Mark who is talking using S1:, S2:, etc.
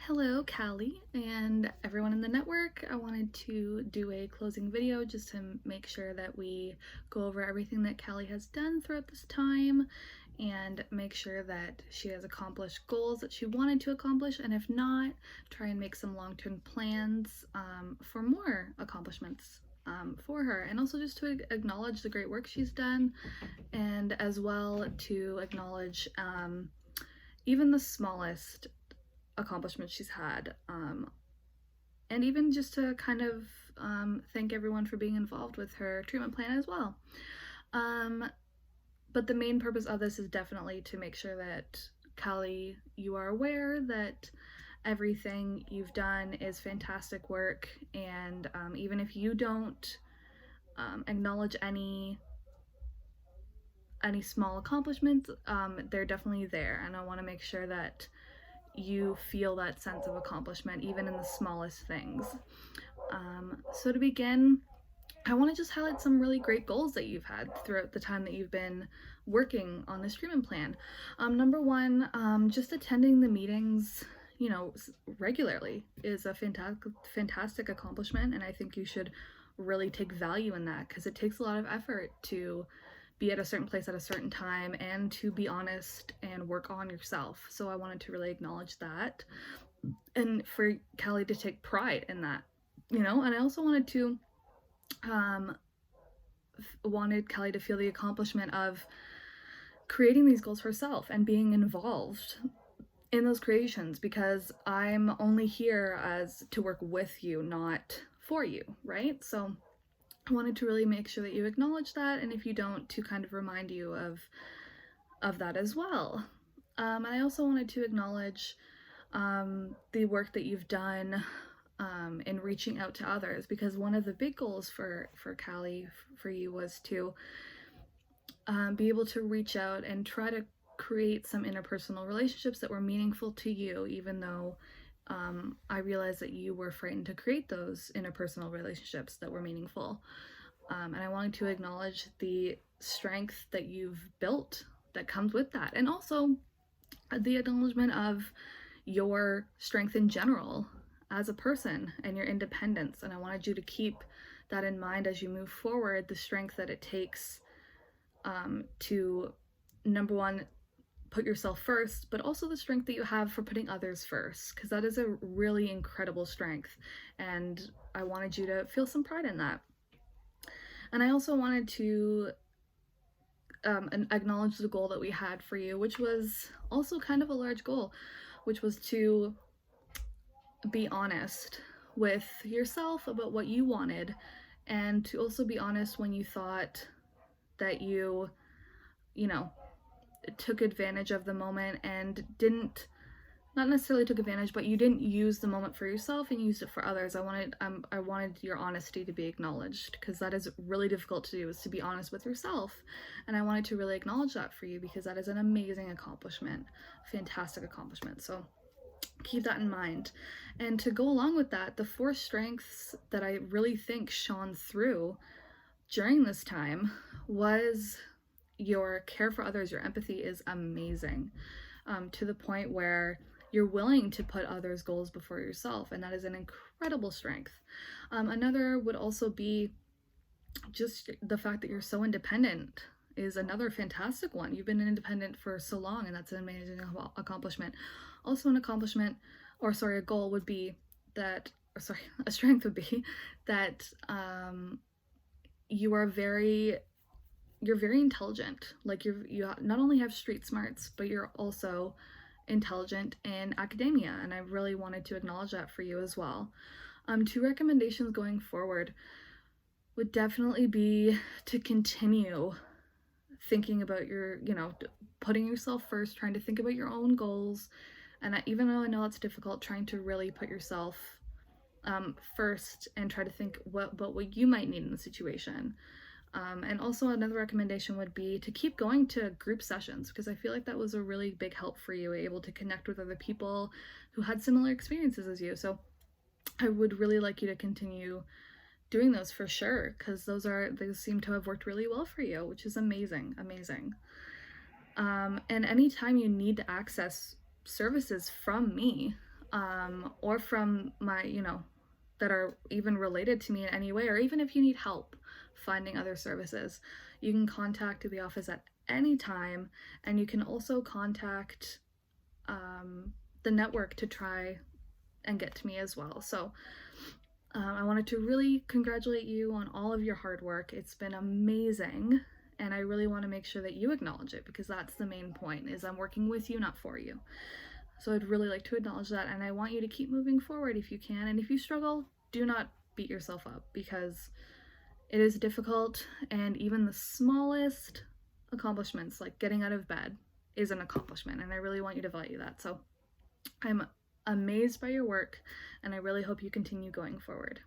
S1: Hello, Callie, and everyone in the network. I wanted to do a closing video just to make sure that we go over everything that Callie has done throughout this time and make sure that she has accomplished goals that she wanted to accomplish, and if not, try and make some long-term plans for more accomplishments for her, and also just to acknowledge the great work she's done, and as well to acknowledge even the smallest accomplishments she's had, and even just to kind of thank everyone for being involved with her treatment plan as well. But the main purpose of this is definitely to make sure that, Callie, you are aware that everything you've done is fantastic work, and even if you don't acknowledge any small accomplishments, they're definitely there, and I want to make sure that you feel that sense of accomplishment even in the smallest things. So to begin, I want to just highlight some really great goals that you've had throughout the time that you've been working on this treatment plan. Number one, just attending the meetings, regularly is a fantastic accomplishment, and I think you should really take value in that because it takes a lot of effort to be at a certain place at a certain time and to be honest and work on yourself. So I wanted to really acknowledge that and for Callie to take pride in that, and I also wanted Callie to feel the accomplishment of creating these goals herself and being involved in those creations, because I'm only here as to work with you, not for you, right? So I wanted to really make sure that you acknowledge that, and if you don't, to kind of remind you of that as well. And I also wanted to acknowledge the work that you've done in reaching out to others, because one of the big goals for Callie, for you, was to be able to reach out and try to create some interpersonal relationships that were meaningful to you, even though I realized that you were frightened to create those interpersonal relationships that were meaningful. And I wanted to acknowledge the strength that you've built that comes with that, and also the acknowledgement of your strength in general as a person and your independence. And I wanted you to keep that in mind as you move forward, the strength that it takes to, number one, put yourself first, but also the strength that you have for putting others first, because that is a really incredible strength, and I wanted you to feel some pride in that. And I also wanted to acknowledge the goal that we had for you, which was also kind of a large goal, which was to be honest with yourself about what you wanted, and to also be honest when you thought that you took advantage of the moment and not necessarily took advantage, but you didn't use the moment for yourself and used it for others. I wanted your honesty to be acknowledged, because that is really difficult to do, is to be honest with yourself. And I wanted to really acknowledge that for you, because that is an amazing accomplishment, fantastic accomplishment. So keep that in mind. And to go along with that, the 4 strengths that I really think shone through during this time was your care for others. Your empathy is amazing, to the point where you're willing to put others' goals before yourself, and that is an incredible strength. Another would also be just the fact that you're so independent is another fantastic one. You've been independent for so long, and that's an amazing accomplishment. Also an accomplishment, or sorry, a goal would be that, or sorry, a strength would be that you're very intelligent. Like you not only have street smarts, but you're also intelligent in academia, and I really wanted to acknowledge that for you as well. 2 recommendations going forward would definitely be to continue thinking about your, putting yourself first, trying to think about your own goals, and even though I know it's difficult, trying to really put yourself first and try to think about what you might need in the situation. And also another recommendation would be to keep going to group sessions, because I feel like that was a really big help for you, able to connect with other people who had similar experiences as you. So I would really like you to continue doing those for sure, because those seem to have worked really well for you, which is amazing. And anytime you need to access services from me, or from my, that are even related to me in any way, or even if you need help finding other services, you can contact the office at any time, and you can also contact the network to try and get to me as well. So I wanted to really congratulate you on all of your hard work. It's been amazing, and I really want to make sure that you acknowledge it, because that's the main point, is I'm working with you, not for you. So I'd really like to acknowledge that, and I want you to keep moving forward if you can. And if you struggle, do not beat yourself up, because it is difficult, and even the smallest accomplishments, like getting out of bed, is an accomplishment, and I really want you to value that. So I'm amazed by your work, and I really hope you continue going forward.